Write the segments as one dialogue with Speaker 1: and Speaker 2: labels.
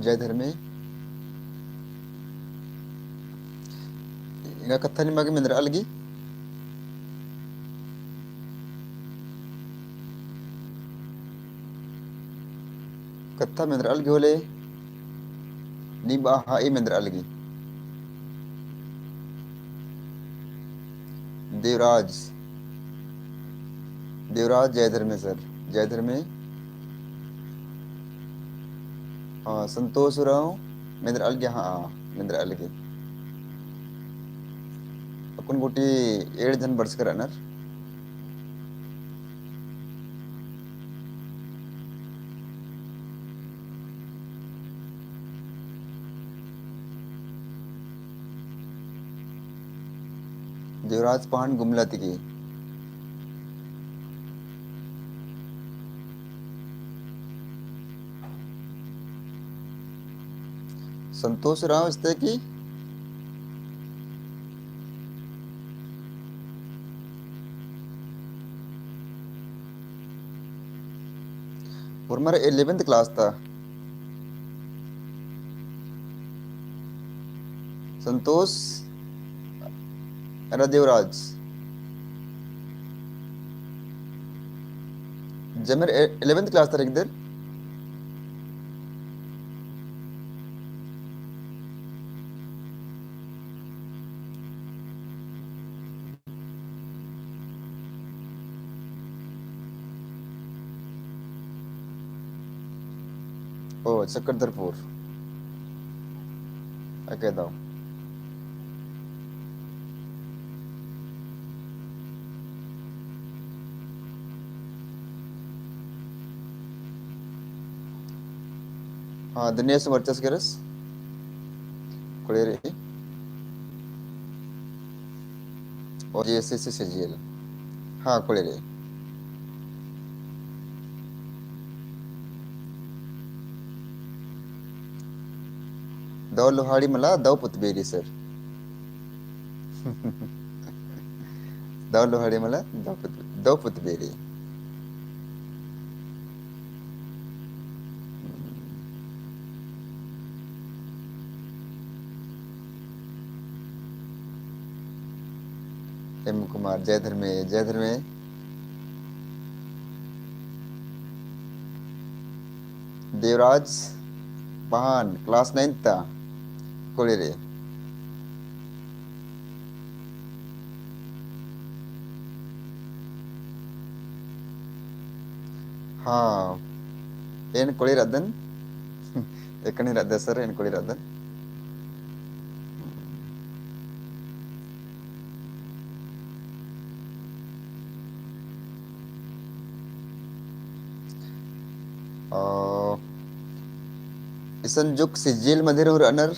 Speaker 1: जय धर्मे ಈಗ ಕಥಾ ನಿಮಗೆ ಮಿಂದ್ರ ಅಲ್ಗಿ ಕಥಾ ಮಿಂದ್ರ ಅಲ್ಗಿ ಹೋಲೆ ni ba ha i ಮಿಂದ್ರ ಅಲ್ಗಿ Devraj Devraj जय धर्मे सर जय धर्मे संतोष राव ಮಿಂದ್ರ ಅಲ್ಗಿ ಹಾ ಮಿಂದ್ರ ಅಲ್ಗಿ ಅಕುನ್ ಗುಟಿ 7 ಜನ ಬಡ್ಸ್ಕರ ನರ್ देवराज पहान गुमलती की संतोष राव इस्ते की और मेरा 11th क्लास था संतोष era देवराज जब मेरा 11th क्लास था एक दिन ओ चक्रधरपुर कहता हूँ हाँ दिनेश वर्चस के रस कुड़ेरे और ये से जेल हाँ कुड़ेरे दौ लोहाड़ी मला दौ पुतबेरी सर दौ लोहाड़ी मला दौ पुतबेरी एम कुमार, जयधर में, जयधर में। देवराज पहान क्लास 9th था कोलेरे। हाँ, एन कोलिरादन एकनी रद्द सर, एन कोलिरादन। इसन जुक सिजिल मधिर और अनर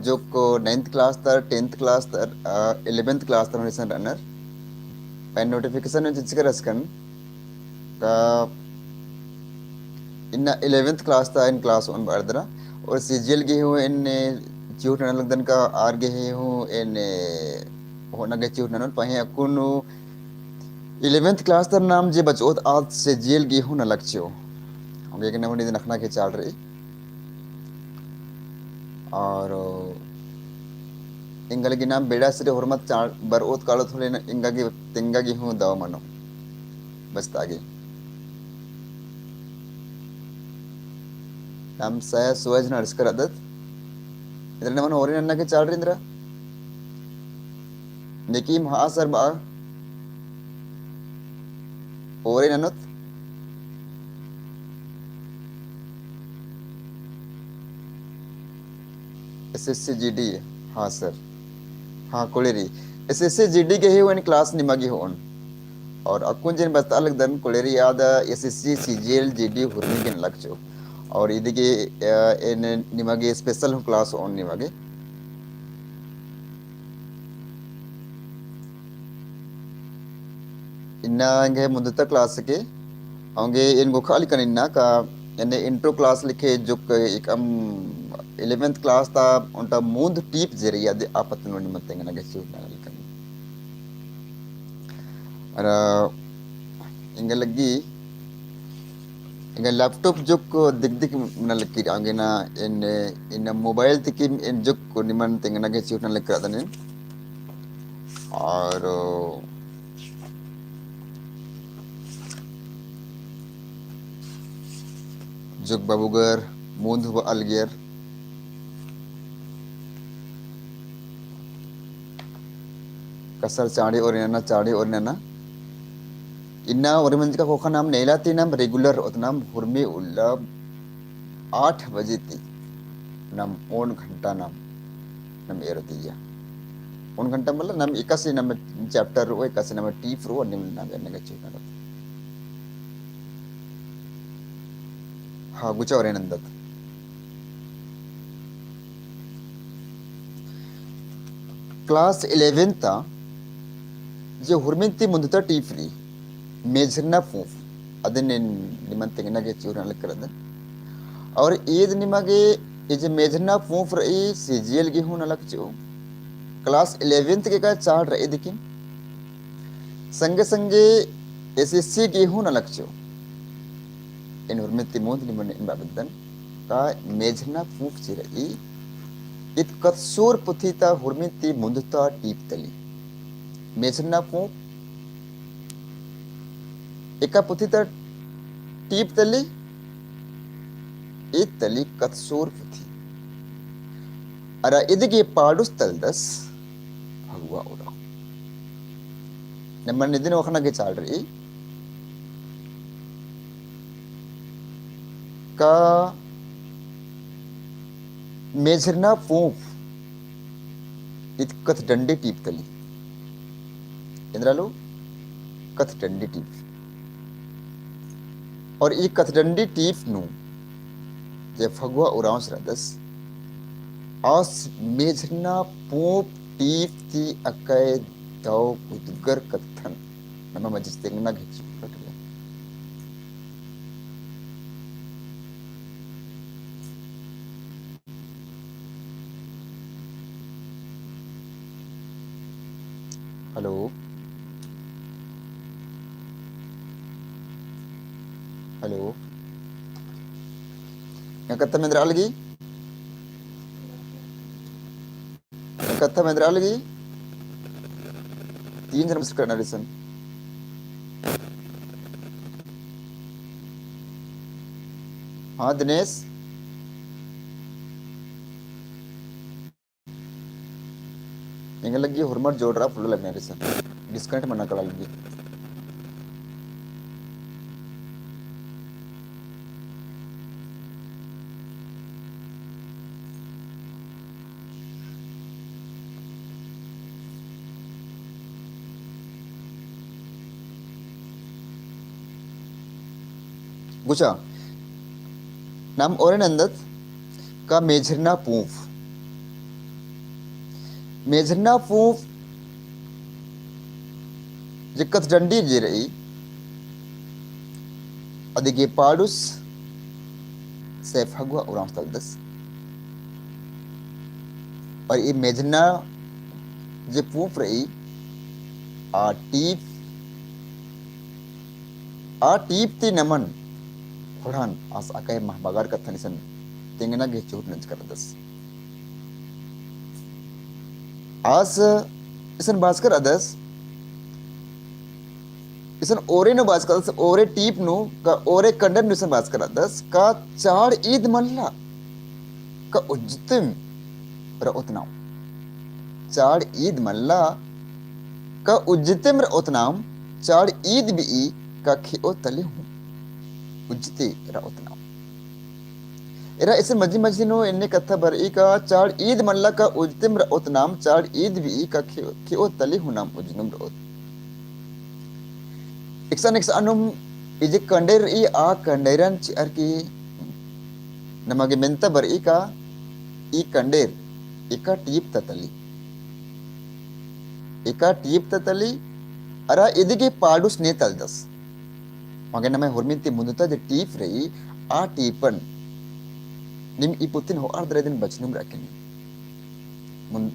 Speaker 1: जुक 9th क्लास तर, 10th क्लास तर, 11th क्लास तर इसन अनर पेन नोटिफिकेशन में चिचकर रसकन का इन 11th क्लास था, इन क्लास वन बारदरा और सिजिल गे हूँ इन चिउट नन लगदन का आर गे हूँ इन होना गे चिउट नन पहे अकुन 11th क्लास तर नाम जे बचोत आज सिजिल गे हूँ न लक्ष्यो हम ये नमूने दिन नखना के चाल रही और इंगल की नाम बेड़ा सिरे हुरमत चाल बरओत कालो थोले इंगा की तिंगा की हूँ दाव मनो बस तागे नाम saya suaj na riskar adat इधर नमन होरी नन्ना के चाल रही इंद्रा निकीम हाँ सर बा होरी ननुत एसएससी जीडी। हाँ सर, हाँ कोलेरी एसएससी जीडी के ही वो इन क्लास निमागी होन और अकुन जिन बता लग दन कोलेरी याद एसएससी सीजीएल जीडी हुरनी के लक्ष्यो और इदिके इन निमागे स्पेशल क्लास ऑन निमागे इन्ना इंगे मुद्दता क्लास के होंगे इन गुखाली कन इन्ना का इन्ने इंट्रो क्लास लिखे जो एक 11th क्लास था उनका मूंद टीप जरिया दे आपत नो निमतेंगे ना गेचू ना लिखन और इंगे लगी इंगे लैपटॉप जो को दिख दिख ना लगी आगे ना इन मोबाइल तिकी इन जो को निमन तेंगे ना गेचू ना लिख रहा था और जुग बाबूगर मूंद हुआ अलगियर कसर चाड़ी और नैना इन्ना और मंज का खोखा नाम नेला थी नाम रेगुलर उतना हुरमी उल्ला 8 बजे थी नाम 1 घंटा नाम नाम एर दिया 1 घंटा मतलब नाम इकासी नाम चैप्टर वो इकासी नाम टी फ्रो निम नाम एने का चुना हाँ गुचा और नंदत क्लास 11 था जो हुरमिन थी मुंदता टी फ्री मेजरना फूफ ಅದನ್ನ ನಿಮ್ಮಂತ ತೆಂಗನಾಗೆ ಚೂರನ ಲೆಕ್ಕರದ और ईद निमागे इज मेजरना फूफ रही सीजीएल की हूं नलक चो क्लास 11th के का चार रही दिकिन संगे संगे एसएससी की हूं नलक चो इन हुरमिन तिमोद निमन इन बाबदन का मेजरना फूफ ची रही इत कत्सूर पुथिता हुरमिन ती मुंदता टीप तली मेजरना फूफ एका पुथिता टीप तली एक तली कत्सूर पुथी अरा इदिगे पाडुस तलदस भगवा उड़ा नम्बर निदिन वखना के चाल रही का मेजरना फूफ इत कथ डंडे टीप तली इंद्रालो कथ डंडे टीप और ये कथडंडी टीप नु जे फगवा उरांस रदस आस मेजरना पोप टीप ती अकय दाव उदगर कथन नमा मजिस तेंगना घिच कटले हेलो हेलो कत्ता मेंद्रालगी कत्ता मेंद्रालगी तीन जन मस्कर करना रिसन हाँ दिनेश इंगल लगी हुरमर जोड़ रहा फुल लगने रिसन डिस्कनेक्ट मना करा लगी गुचा नाम और नंदत का मेझरना पूफ जिक्कत डंडी जे रही अदिगे पाडुस सेफ हगवा उराम तलदस और ये मेझरना जे पूफ रही आ टीप ती नमन खुड़ान आस आकाय महबागार कथनिसन तेंगना गे चोट नंच करदस आस इसन भास्कर अदस इसन ओरे नु भास्कर अदस ओरे टीप नु का ओरे कंडर नु इसन भास्कर अदस का चार ईद मल्ला का उज्जतिम रउतनाम चार ईद मल्ला का उज्जतिम रउतनाम चार ईद भी का खिओ तले हूं उज्जते रउतनाम इरा इसे मजी मजी नो इन्ने कथा भरी का चार ईद मल्ला का उज्जतिम रउतनाम चार ईद भी का खिओ तले हूं नाम उज्जनुम रउत इक्सन अनुम इजे कंडेर ई आ कंडेरन चिर की नमगे मेंता भरी का ई कंडेर एका टीप ततली अरा इदिगे पाडुस ने तलदस मगे नमे हुरमिंती मुंदुता जे टीप रही आ टीपन निम ई पुतिन हो अर्धरे दिन बचनुम रखेनी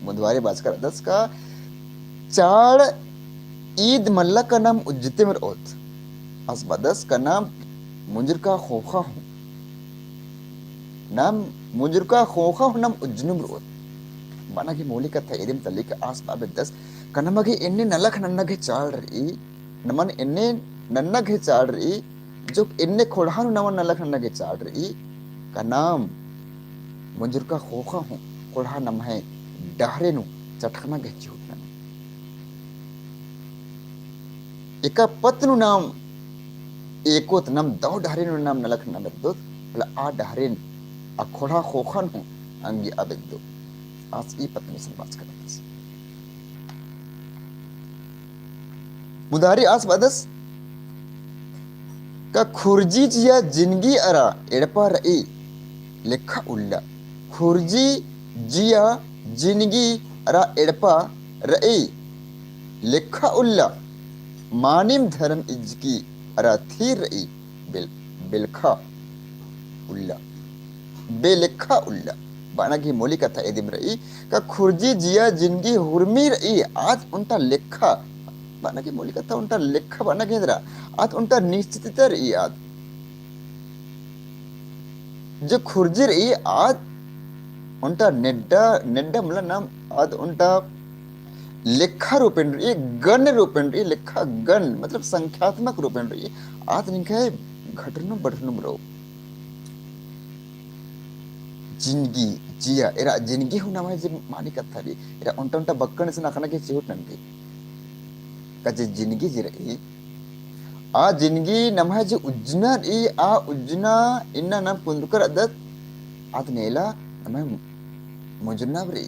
Speaker 1: मुंदवारे बाजकर दस का चार ईद मल्ला का नाम उज्जते मर ओत अस बदस का नाम मुंजर का खोखा हूं नाम मुंजर का खोखा हूं नाम उज्जनुम रोत माना की मोली का था इदम तली का आस बाबे दस कनमगे इन्ने नलख नन्नगे चाल रही नमन इन्ने नन्नगे चाल रही जो इन्ने खोड़ानु नमन नलख नन्नगे चाल रही का नाम मुंजर का खोखा हूं खोड़ा नम है डहरेनु चटकना गे चूटना एका पत्नु नाम एकोत नाम दौ डहरेनु नाम नलख ननदोत बला आ डहरेन आ खोड़ा खोखन हूं अंगी अबेदो आज ई पत्नी से बात करते मुदारी आस बदस का खुरजी जिया जिंदगी अरा एड़पा रई लेखा उल्ला खुरजी जिया जिंदगी अरा एड़पा रई लेखा उल्ला मानिम धर्म इजकी अरा थीर रई बेलखा उल्ला बेलेखा उल्ला बाना की मोली कथा एदिम रई का खुरजी जिया जिंदगी हुरमी रई आज उनता लेखा बाना की मोली कथा उनता लेखा बाना के दरा आज उनता निश्चित रई आज जो खुरजी रई आज उनता नेड्डा मला नाम आज उनता लेखा रूपेण रई गण रूपेण रई लेखा गण मतलब संख्यात्मक रूपेण रई आज निके घटनु बढ़नु रो जिंदगी जिया एरा जिंदगी हूं नाम है जे मानी कथा री एरा उनटा उनटा बक्कन से नाखना के चिहुट नंदी कजे जिंदगी जी रही आ जिंदगी नम है जे उज्जना री आ उज्जना इन्ना नाम कुंदकर अदत आत नेला नम है मुजना री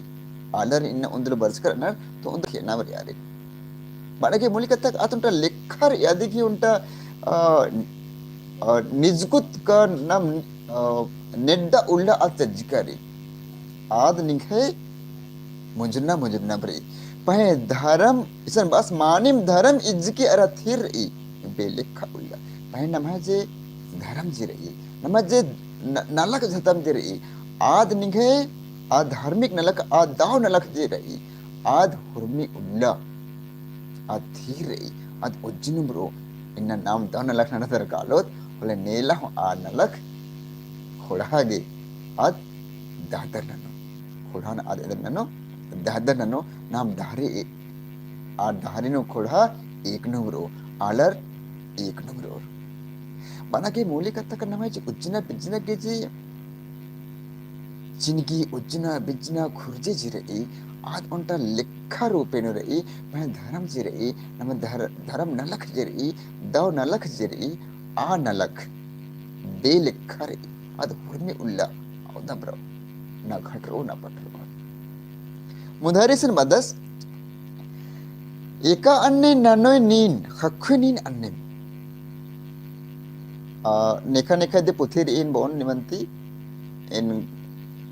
Speaker 1: आलर इन्ना उंदल बरसकर नर तो उंद खेना री यारे बाड़ा के मूली कथा आत उनटा लेखर यादी की उनटा निजकुत का नाम नेड्डा उल्ला अतज्जिकारी आद निखे मुजना बरी पहे धर्म इसन बस मानिम धर्म इज्जकी अरथिर ई बेलेखा उल्ला पहे नमः जे धर्म जी रही नमः जे नलक झतम जी रही आद निखे आ धार्मिक नलक आ दाव नलक जी रही आद हुरमी उल्ला आद थीर रही आद उज्जिनुम रो इन्ना नाम दाव नलक ननदर कालोत बोले नेला आ नलक खोड़ागे आद दादर ननो खोड़ान आद एदर ननो दादर ननो नाम दारे आ धारिनो खोड़ा एक नुगरो आलर एक नुगरो बना के मूली कत्ता करना है उज्जना बिजना के जी जिनकी उज्जना बिजना खुर्जे जिरे आद उन्टा लिखा रूपे नो रही मैं धर्म जिरे नम धर्म नलख जिरे दव नलख जिरे आ नलख बे लिखा रे आद हुरमी उल्ला औदम रो ना घटरो ना पटरो मुधारी सन मदस एका अन्ने ननोय नीन खख्वे नीन अन्ने नेखा नेखा दे पुथिर इन बोन निमंती इन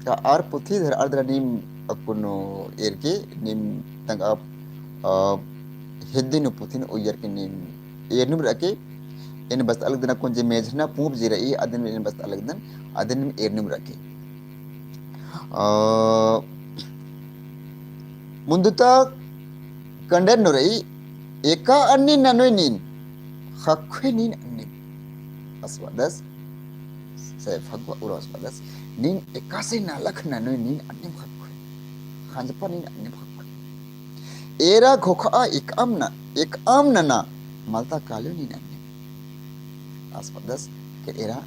Speaker 1: का आर पुथि धर आर्द्र नीम अकुनो एरके नीम तंग आप हिद्दिनो पुथिन उयर के नीम एरनुम रखे इन बस अलग दिन कुंजे मेजना पूप जिरई अदन इन बस अलग दिन अदन एरनुम रखे मुंदुता कंडेन नोरई एका अन्नी ननोय नीन खख्वे नीन अन्नी aswadas saya fagwa uras badas nin ekase nalak nanoy nin annim khakwe khanjpa nin annim khakwe era khokha ekam nana malta kalyo nin annim aswadas ke era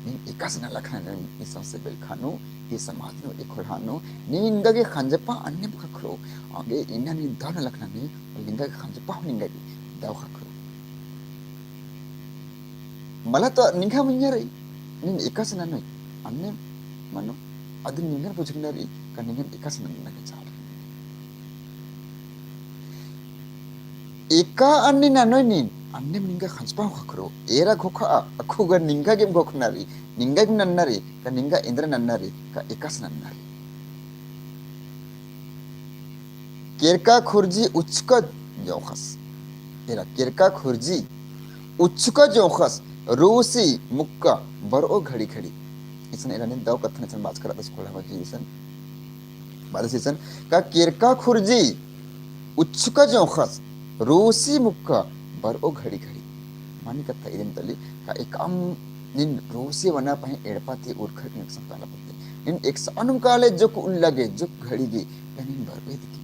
Speaker 1: nin ekas nalak nanoy responsible khanu hi samatno ekhorhano nin gage khanjpa annim khakro age inani dan laknani linga khanjpa ninga daw khakro मला तो निघा म्हणजे नीन एकाच ननोय अन्ने मनो अदन निंगन पुजगनारी का निंगन एकाच ननगे चाल एका अन्ने ननोय नीन अन्ने निंगा खंचपा खखरो एरा खोखा अखुगा निंगा गेम खोखनारी निंगा गेम नन्नारी का निंगा इंद्र नन्नारी का एकाच नन्नारी केरका खुर्जी उच्चका जोखस एरा केरका खुर्जी उच्चका जोखस रूसी मुक्का बरो घड़ी घड़ी इसन एराने दाव कथन इसन बात करा दस खोला बाकी इसन बादस इसन का केरका खुर्जी उच्चका जोखस रूसी मुक्का बरो घड़ी घड़ी मानी कथा इदम तली का एकम निन रूसी वना पहे एड़पाती उरखर निक संकाला पते निन एक सानुम काले जो उन लगे जो घड़ी गी निन बरबे दिकी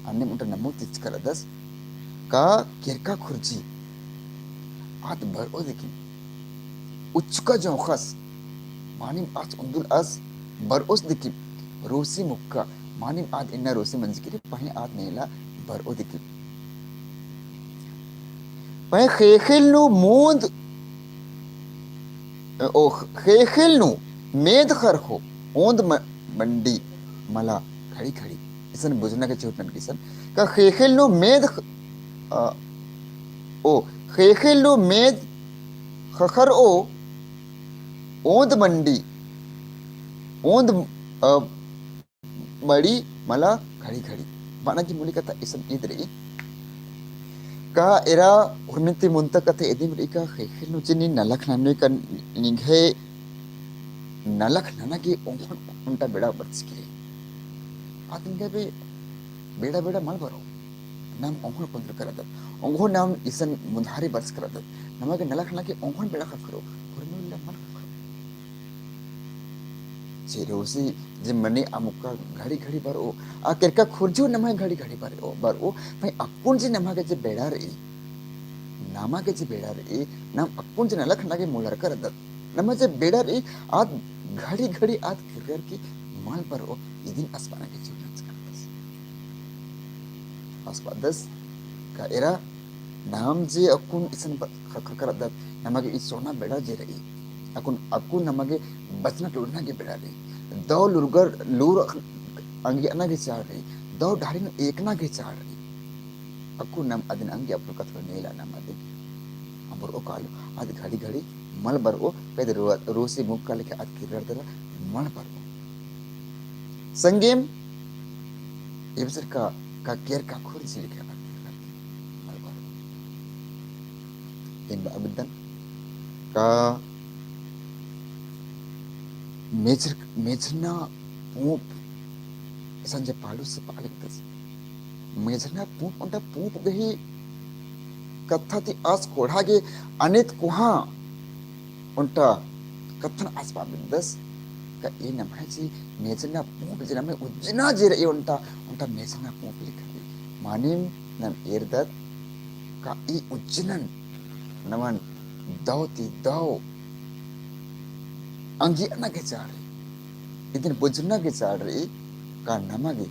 Speaker 1: अन्ने मुंटा नमो तिच करा दस का केरका खुर्जी आत बरो दिकी उच्चका जोखस मानिम आज उंदुल आज बरोस दिकी रोसी मुक्का मानिम आज इन्ना रोसी मंजकिरी पहे आज नेला बरो दिकी पहे खेखिलनु मूंद ओ खेखिलनु मेद खरखो ओंद मंडी मला खड़ी खड़ी इसन बुझना के चोट नन किसन का खेखिलनु मेद ओ खेखिलनु मेद खखर ओ ओंद मंडी ओंद मड़ी मला खड़ी खड़ी बाना की मूली कथा इसम इदरे का एरा उर्मिति मुंता कथे एदिम रिका खेखिल नुचिनी नलख नानो का निघे नलख नाना की ओंखन उंटा बेड़ा बरसकी आतिन के बे बेड़ा बेड़ा मल बरो नाम ओंखन पंद्र करत ओंखो नाम इसन मुंधारी बरस करत नमके नलख ना की ओंखन बेड़ा खखरो उर्मिला मल जेरोसी जिमने अमुका घड़ी घड़ी बार ओ आ केरका खुर्जो नमा घड़ी घड़ी बार ओ भाई अकुन जे नमा के जे बेड़ा रे नामा के जे बेड़ा रे नाम अकुन जे नलख ना के मोलर कर दत नमा जे बेड़ा रे आद घड़ी घड़ी आद किरर की माल पर ओ इदिन अस्पाना के जीवन करतस अस्पादस का एरा नाम जे अकुन इसन खखर कर दत नमा के इ सोना बेड़ा जे रे अकुन नमा के बचना टोड़ना के बेड़ा रे दो लुरगर लूर अंगी अना के चार रही दो ढारी नो एक ना के चार रही अकु नम अदिन अंगी अपनो कथरो नेला नम अदिन अबर ओ कालो आद घड़ी घड़ी मल बर ओ पेद रोसी मुख का लेके आद किरर दरा मल बर ओ संगेम इबसर का केर का खुर्जी लेके आद किरर मल बर ओ इन अबदन का मेजरना पूप संजय पालू से पालिक दस मेजरना पूप उन्टा पूप गही कथा ती आस कोढ़ा गे अनित कुहा उन्टा कथन आस पाबिक दस का ये नमः जी मेजरना पूप जे नमः उज्जना जे रे उन्टा मेजरना पूप लिख दे manim nam irdat ka I ujjinan naman daw ti daw anggi anak ke cari idin bujna ke cari ka namagi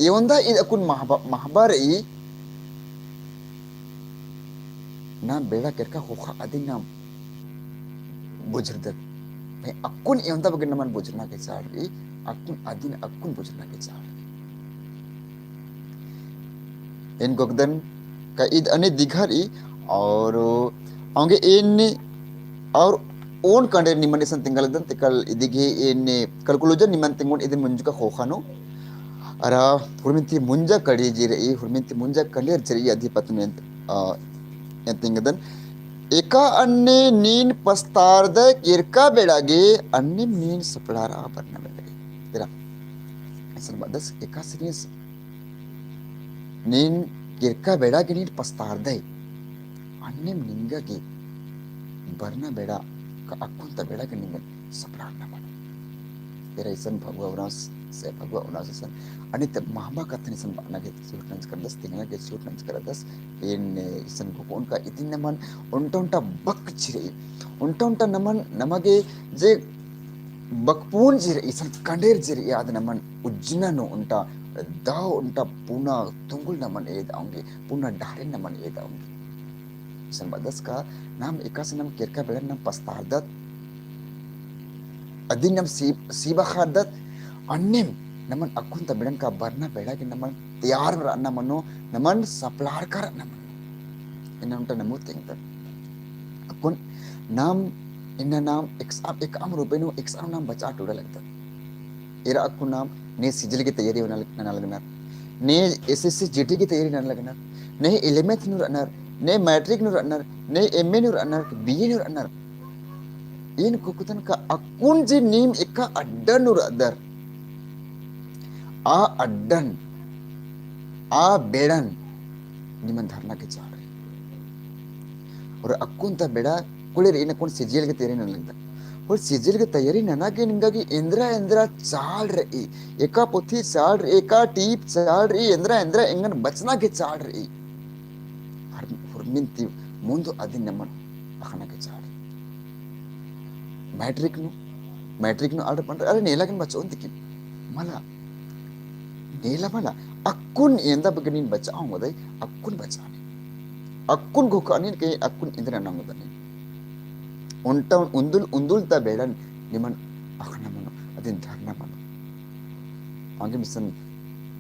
Speaker 1: iwanda id akun mahbar I na beda kerka hoka adin nam bujrdat मैं अकुन इवंता बगन नमन बुझना के चाड़ी अकुन आदिन अकुन बुझना के चाड़ी इन गोगदन का ईद अने दिघारी और आगे इन और ओन कंडे निमन इसन तिंगलदन तिकल इदिगे इन कलकुलोजन निमन तिंगोन इदिन मुंजुका खोखानो अरा हुरमिंती मुंजा कड़ी जिरे हुरमिंती मुंजा कलेर जिरे अधिपत्य तिंगदन एका अन्य नीन पस्तार्द किरका बेड़ागे अन्य नीन सपलारा बरना बेड़ागे तेरा ऐसा बदस एका सीरीज नीन किरका बेड़ागे नीन पस्तार्द अन्य निंगा के बरना बेड़ा का अकुंता बेड़ागे निंगन सपलारा बना तेरा ऐसा भगवा उनास से भगवा उनास ऐसा अनित महाबा कथन ऐसा बना के सूट नंच कर दस तिंगना के सूट नंच कर दस इन ऐसा को उनका इतने नमन उन्टा बक चिरे उन्टा नमन नमगे जे बकपून जिरे ऐसा कंडेर जिरे याद नमन उज्जना नो उन्टा दाव उन्टा पुना तुंगुल नमन ये दाऊंगे पुना डारे नमन ये दाऊंगे ऐसा बदस का नाम एकास नाम किरका बेड़ा नाम पस्तारदत अदिन नाम सीबा खादत अन्यम नमन अकुन तबिड़न का बरना बेड़ा के नमन तैयार रना मनो नमन सप्लार कर नमन इन उन्टा नमो तेंगत अकुन नाम इन नाम एक आम रुपए नो एक साम नाम बचा टूड़ा लगता इरा अकुन नाम ने सिजल की तैयारी होना लगना ने एसएससी जीटी की तैयारी होना लगना ने 11th नु रनर ने मैट्रिक नु रनर ने एमए नु रनर बीए नु रनर इन कुकुतन का अकुन जी नीम एका अड्डन नु रदर आ अड्डन आ बेड़न निमन धरना के चाड़ और अकुन ता बेड़ा कुले रे नकुन सिजिल के तैयारी न लगता और सिजिल के तैयारी नना के निंगा की इंद्रा चाल रही एका पोथी चाल रही एका टीप चाल रही इंद्रा इंगन बचना के चाल रही हुरमिंती मुंदो अदिन नमन अखना के चाल मैट्रिक नु आर्डर पंड अरे नेला के बच्चों दिकी मला नेला मला अकुन एंदा बगनिन बचाऊंगा दे अकुन बचाने अकुन घोकानी के अकुन इंद्रा नंगदने उन्टा उंदुल ता बेड़न निमन अखना मनो अदिन धरना मनो आगे मिसन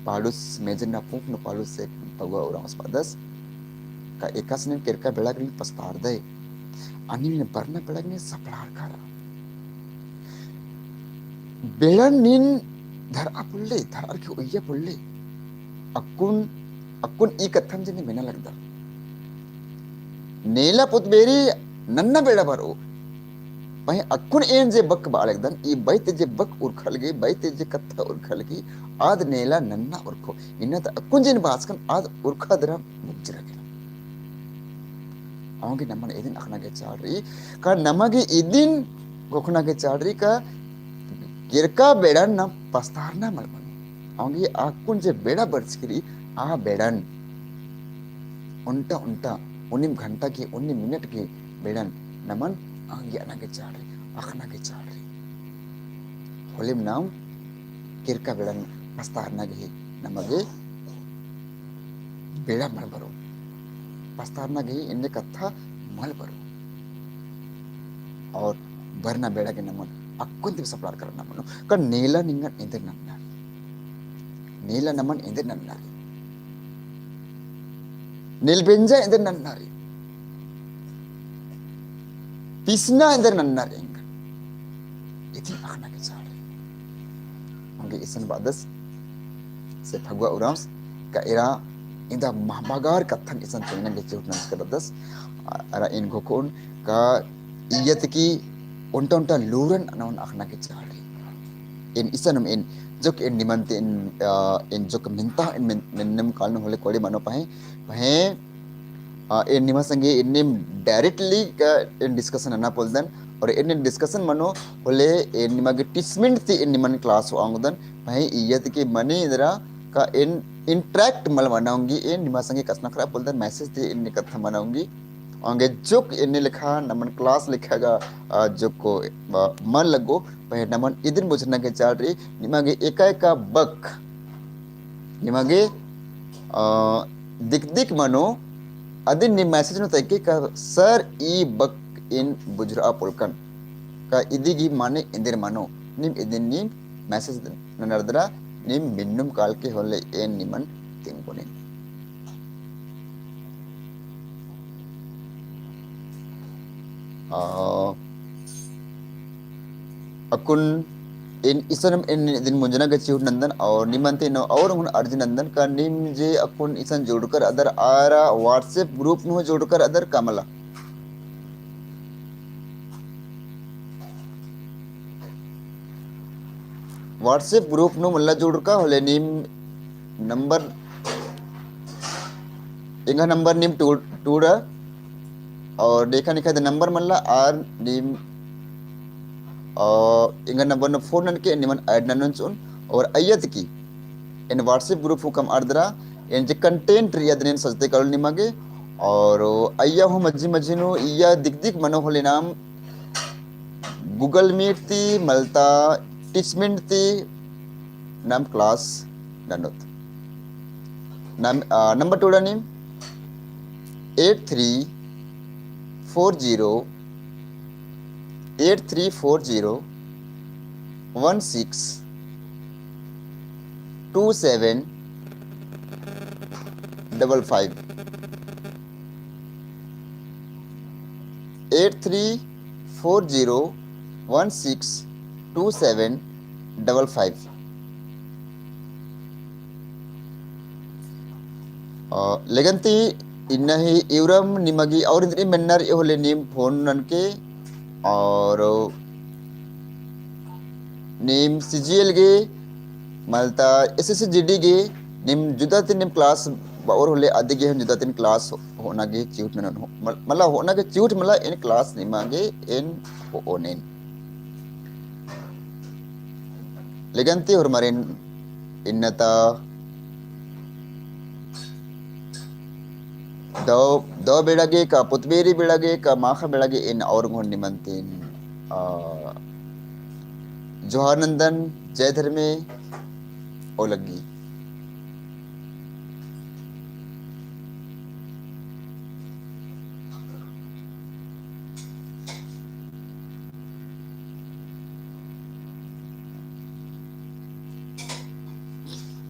Speaker 1: पालुस मेजन ना पूप नो पालुस से पगवा उरांस पादस का एकास ने केरका बेड़ा के पस्तार दे अनि ने बरना बेड़ा के सपलार करा बेड़न निन धर के उయ్య पुल्ले अकुन ई कथम जने मेना लगदा नेला पुतबेरी नन्ना बेड़ा बरो वहीं अकुन एन जे बक बालगदन ई बैत जे बक उरखल गे बैत जे कत्था उरखल गे आद नेला नन्ना उरखो इन्ना त अकुन जेन बासकन आद उरखा दरा मुजरा के आंगे नमन एदिन अखना के चाड़ी का नमगे इदिन गोखना के चाड़ी का किरका बेड़ा न पस्तारना मलमन आंगे अकुन जे बेड़ा बरसकरी आ बेड़न उन्टा उन्नीम घंटा की 19 मिनट की बेड़न नमन आंगे अना के चाड़ी अखना के चाड़ी होलिम नाम किरका बेड़न पस्तारना के नमगे बेड़ा मल बरो पस्तारना के इन्ने कथा मल बरो और बरना बेड़ा के नमन अकुन दिवस सप्लार करना मनो का नेला निंगन इंदर नन्ना नेला नमन इंदर नन्ना निलबेंजा इंदर नन्ना पिसना इंदर नन्ना इंगन इतनी अखना के चाड़े होंगे इसन बादस से भगवा उरांस का इरा इंदा महाबागार कथन इसन तेना के चुटना कर दस अरा इन गोकोन का इयत की उन्टा लूरन अनौन अखना के चाड़े इन इसन इन जो इन निमंते इन जो मिंता इन मिन्नम कालन होले कोड़ी मानो पाए इन निमा संगे इन डायरेक्टली का इन डिस्कशन अन्ना पोलदन और इन डिस्कशन मनो होले इन निमा के टीचमेंट थी इन निमन क्लास आंगदन भाई इयत की money इधरा ka in interact mal manaungi in nimasangi kasna khara polder message di in nikatha manaungi onge juk in likha naman class likhaga juk ko man lago pahe naman idin bujna ke chalri nimage eka bak nimage dik dik mano adin ni message no taike ka sir e bak in bujra polkan ka idigi mane indir mano nim idin nim message nanardra nim minnum kalke holle en niman tingkunin akun in isanam in din munjana ke chiud nandan और निमंते no और उन अर्जुन नंदन का निम जे अकुन इसन जोड़कर other आरा WhatsApp group में जोड़कर other कमला WhatsApp group no मल्ला जोड़का होले निम नंबर इंगा नंबर निम टूड़ा और देखा निखा द नंबर मल्ला आर निम इंगा नंबर न फोन के निमन ऐड ननन सुन और अयत की इन व्हाट्सएप ग्रुप को कम अर्दरा इन जे कंटेंट रिया दिन सजते कल निमागे और अय्या हो मज्जी मज्जी नो इया दिक दिक मनो होले नाम गूगल मीट ती मलता टीचमेंट ती नाम क्लास ननोत नाम नंबर टोड़ा निम 8340 162755 8340162755 लेगंती इन्नही इवरम निमगी और इधर मन्नर होले निम फोन ननके और निम सीजीएल गे मलता एसएसजीडी गे निम जुदा तीन निम क्लास और होले आदि गे जुदा तीन क्लास होना गे चिउट नन हो मला होना गे चिउट मला इन क्लास निमागे इन ओनेन लेगंती और मरिन इन्नता दो बेड़ागे का पुतबेरी बेड़ागे का माखा बेड़ागे इन और निमंतिन जोहानंदन जय धर्मे ओलगी